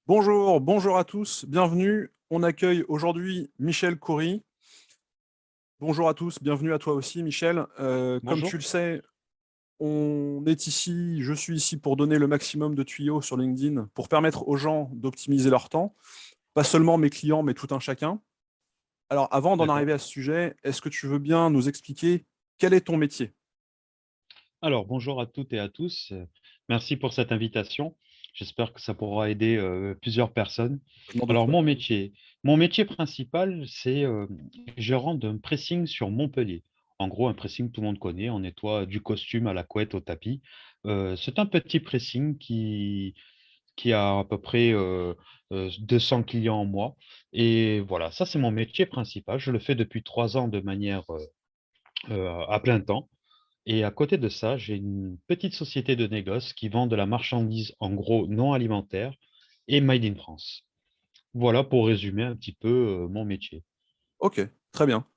Bonjour, bonjour à tous, bienvenue. On accueille aujourd'hui Michel Coury. Bonjour à tous, bienvenue à toi aussi, Michel. Comme tu Bonjour. le sais, on est ici, je suis ici pour donner le maximum de tuyaux sur LinkedIn, pour permettre aux gens d'optimiser leur temps, pas seulement mes clients, mais tout un chacun. Alors, avant d'en D'accord. arriver à ce sujet, est-ce que tu veux bien nous expliquer quel est ton métier? Alors, bonjour à toutes et à tous. Merci pour cette invitation. J'espère que ça pourra aider plusieurs personnes. Je n'en doute Alors, pas. mon métier principal, c'est gérant d'un pressing sur Montpellier. En gros, un pressing, tout le monde connaît. On nettoie du costume à la couette au tapis. C'est un petit pressing qui a à peu près 200 clients en mois. Et voilà, ça, c'est mon métier principal. Je le fais depuis 3 ans de manière à plein temps. Et à côté de ça, j'ai une petite société de négoce qui vend de la marchandise en gros non alimentaire et made in France. Voilà pour résumer un petit peu mon métier. Ok, très bien.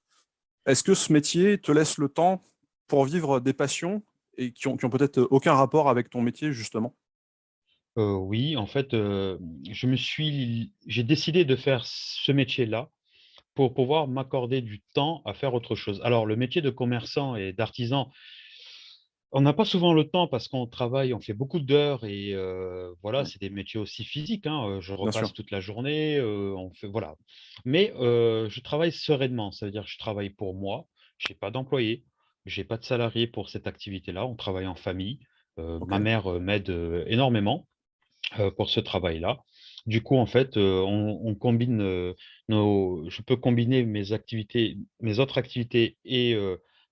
Est-ce que ce métier te laisse le temps pour vivre des passions et qui ont peut-être aucun rapport avec ton métier, justement? Oui, en fait, j'ai décidé de faire ce métier-là pour pouvoir m'accorder du temps à faire autre chose. Alors, le métier de commerçant et d'artisan, on n'a pas souvent le temps parce qu'on travaille, on fait beaucoup d'heures et voilà, Ouais, c'est des métiers aussi physiques, hein, je bien sûr. repasse toute la journée, on fait voilà. Mais je travaille sereinement, ça veut dire que je travaille pour moi, j'ai pas d'employé, j'ai pas de salarié pour cette activité-là, on travaille en famille. Ok. Ma mère, m'aide, énormément, pour ce travail-là. Du coup, en fait, on combine, nos je peux combiner mes autres activités et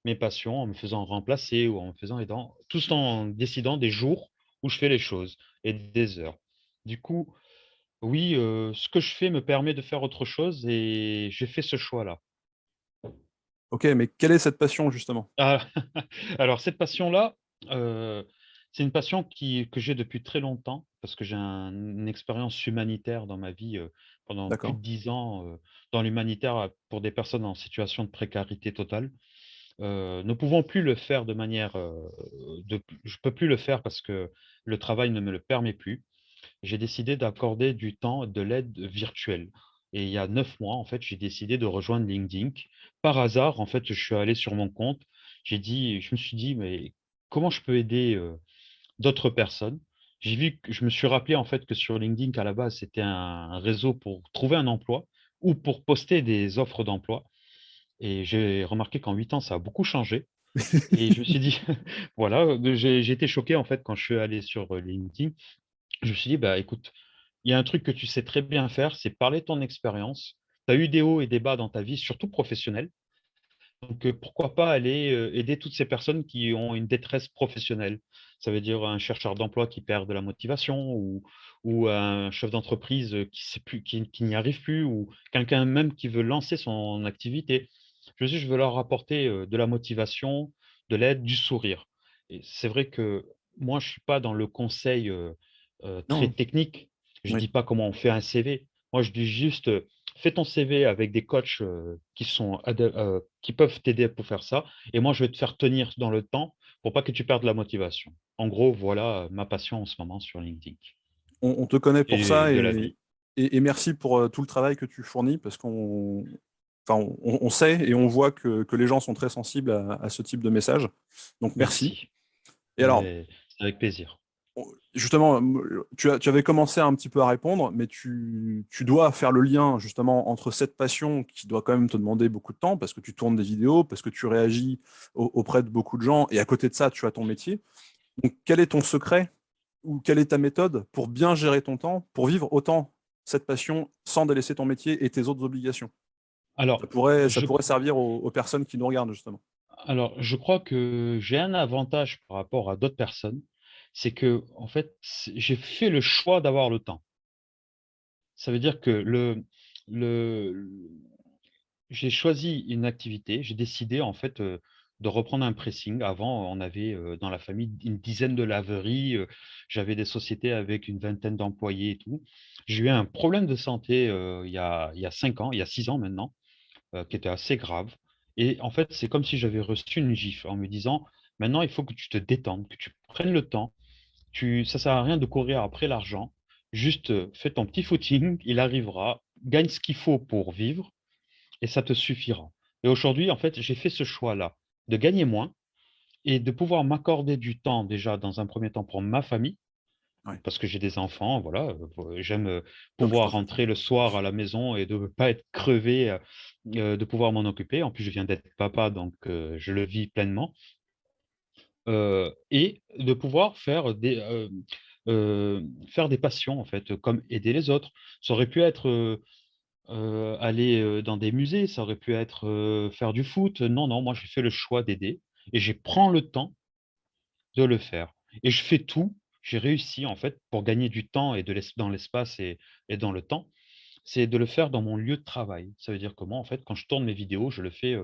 mes passions en me faisant remplacer ou en me faisant aidant, tout en décidant des jours où je fais les choses et des heures. Du coup, oui, ce que je fais me permet de faire autre chose et j'ai fait ce choix-là. Ok, mais quelle est cette passion, justement? Ah, alors cette passion-là, heu, c'est une passion que j'ai depuis très longtemps parce que j'ai une expérience humanitaire dans ma vie, pendant plus D'accord. de 10 ans, dans l'humanitaire, pour des personnes en situation de précarité totale. Ne pouvant plus le faire de manière, je peux plus le faire parce que le travail ne me le permet plus. J'ai décidé d'accorder du temps, de l'aide virtuelle et il y a 9 mois, en fait, j'ai décidé de rejoindre LinkedIn. Par hasard, en fait, je suis allé sur mon compte, je me suis dit: «Mais comment je peux aider, d'autres personnes?» Je me suis rappelé, en fait, que sur LinkedIn, à la base, c'était un réseau pour trouver un emploi ou pour poster des offres d'emploi et j'ai remarqué qu'en 8 ans, ça a beaucoup changé et je me suis dit voilà, j'ai été choqué, en fait, quand je suis allé sur, LinkedIn. Je me suis dit: «Bah, écoute, il y a un truc que tu sais très bien faire, c'est parler de ton expérience. Tu as eu des hauts et des bas dans ta vie, surtout professionnelle. Donc, pourquoi pas aller, aider toutes ces personnes qui ont une détresse professionnelle?» Ça veut dire un chercheur d'emploi qui perd de la motivation ou un chef d'entreprise, qui sait plus qui n'y arrive plus ou quelqu'un même qui veut lancer son activité. Je me suis dit: «Je veux leur apporter, de la motivation, de l'aide, du sourire» et c'est vrai que moi, je suis pas dans le conseil, très Non, technique. Je oui. dis pas comment on fait un CV. Moi, je dis juste, fais ton CV avec des coachs, qui peuvent t'aider pour faire ça et moi, je vais te faire tenir dans le temps pour pas que tu perdes la motivation. En gros, voilà, ma passion en ce moment sur LinkedIn On te connaît pour et ça de la vie. et merci pour tout le travail que tu fournis parce on sait et on voit que les gens sont très sensibles à ce type de message. Donc merci. Merci, Et alors, c'est avec plaisir. justement, tu avais commencé un petit peu à répondre, mais tu dois faire le lien justement entre cette passion qui doit quand même te demander beaucoup de temps parce que tu tournes des vidéos, parce que tu réagis auprès de beaucoup de gens et à côté de ça, tu as ton métier. Donc, quel est ton secret ou quelle est ta méthode pour bien gérer ton temps, pour vivre autant cette passion sans délaisser ton métier et tes autres obligations? Alors, Ça je pourrait servir aux personnes qui nous regardent, justement. je crois que j'ai un avantage par rapport à d'autres personnes, c'est que en fait, j'ai fait le choix d'avoir le temps. Ça veut dire que le j'ai choisi une activité, j'ai décidé en fait, de reprendre un pressing. Avant, on avait, dans la famille une dizaine de laveries, j'avais des sociétés avec une vingtaine d'employés et tout. J'ai eu un problème de santé, il y a 5 ans, il y a 6 ans maintenant, qui était assez grave et en fait, c'est comme si j'avais reçu une gifle en me disant: «Maintenant, il faut que tu te détendes, que tu prennes le temps. Ça sert à rien de courir après l'argent. Juste fais ton petit footing, il arrivera, gagne ce qu'il faut pour vivre et ça te suffira. Et aujourd'hui, en fait, j'ai fait ce choix-là, de gagner moins et de pouvoir m'accorder du temps déjà dans un premier temps pour ma famille, Ouais. parce que j'ai des enfants, voilà, j'aime Non, tout pouvoir à fait. rentrer le soir à la maison et de ne pas être crevé, de pouvoir m'en occuper. En plus, je viens d'être papa, donc je le vis pleinement. Et de pouvoir faire des passions, en fait, comme aider les autres. Ça aurait pu être aller dans des musées, ça aurait pu être faire du foot. Non, non, moi j'ai fait le choix d'aider et je prends le temps de le faire. Et je fais tout, j'ai réussi en fait pour gagner du temps et dans l'espace et dans le temps, c'est de le faire dans mon lieu de travail. Ça veut dire que moi, en fait, quand je tourne mes vidéos, je le fais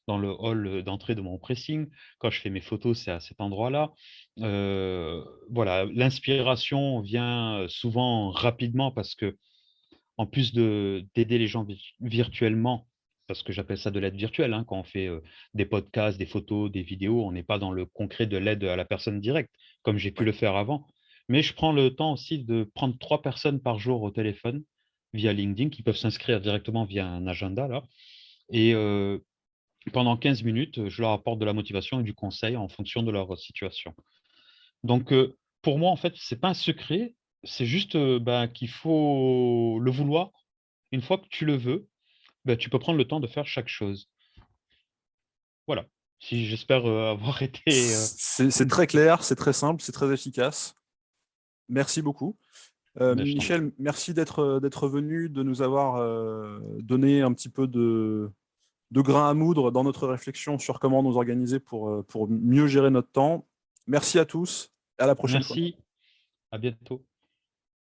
dans le hall d'entrée de mon pressing. Quand je fais mes photos, c'est à cet endroit-là. Voilà, l'inspiration vient souvent rapidement parce que en plus d'aider les gens virtuellement, parce que j'appelle ça de l'aide virtuelle, hein, quand on fait des podcasts, des photos, des vidéos, on n'est pas dans le concret de l'aide à la personne directe, comme j'ai pu Ouais. le faire avant. Mais je prends le temps aussi de prendre 3 personnes par jour au téléphone via LinkedIn qui peuvent s'inscrire directement via un agenda là. Et pendant 15 minutes, je leur apporte de la motivation et du conseil en fonction de leur situation. Donc, pour moi, en fait, c'est pas un secret, c'est juste, ben, qu'il faut le vouloir. Une fois que tu le veux, ben, tu peux prendre le temps de faire chaque chose. Voilà. Si j'espère, avoir été, C'est très clair, c'est très simple, c'est très efficace. Merci beaucoup. ben, je t'en prie. Michel, merci d'être venu, de nous avoir donné un petit peu de grain à moudre dans notre réflexion sur comment nous organiser pour mieux gérer notre temps. Merci à tous, à la prochaine fois. Merci, à bientôt.